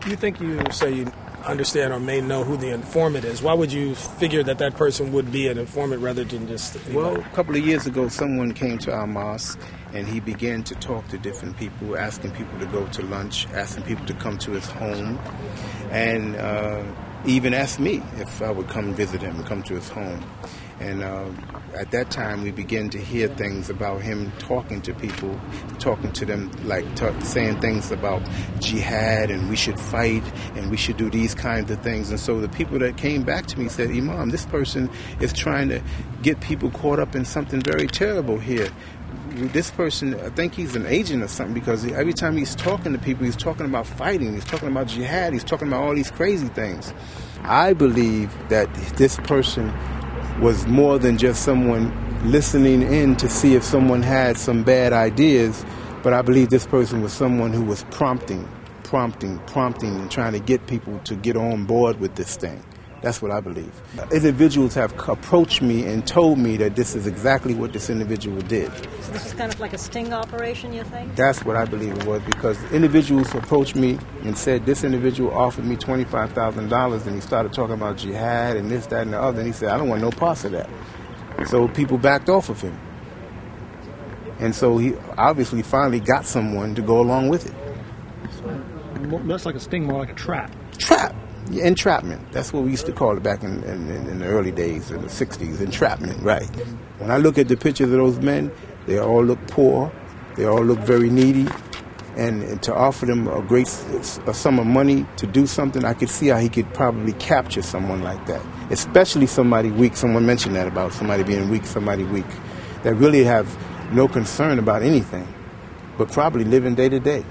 You think you say you understand or may know who the informant is. Why would you figure that that person would be an informant rather than just anybody? Well, a couple of years ago, someone came to our mosque and he began to talk to different people, asking people to go to lunch, asking people to come to his home, and even asked me if I would come visit him and come to his home. And at that time, we began to hear things about him talking to people, talking to them, like saying things about jihad and we should fight and we should do these kinds of things. And so the people that came back to me said, Imam, this person is trying to get people caught up in something very terrible here. This person, I think he's an agent or something, because every time he's talking to people, he's talking about fighting, he's talking about jihad, he's talking about all these crazy things. I believe that this person was more than just someone listening in to see if someone had some bad ideas, but I believe this person was someone who was prompting, and trying to get people to get on board with this thing. That's what I believe. Individuals have approached me and told me that this is exactly what this individual did. So this is kind of like a sting operation, you think? That's what I believe it was, because individuals approached me and said this individual offered me $25,000 and he started talking about jihad and this, that, and the other, and he said, I don't want no parts of that. So people backed off of him. And so he obviously finally got someone to go along with it. So that's like a sting, more like a trap. Trap. Yeah, entrapment. That's what we used to call it back in the early days, in the 60s. Entrapment, right. When I look at the pictures of those men, they all look poor. They all look very needy. And to offer them a sum of money to do something, I could see how he could probably capture someone like that. Especially somebody weak. Someone mentioned that about somebody being weak, somebody weak. That really have no concern about anything, but probably living day to day.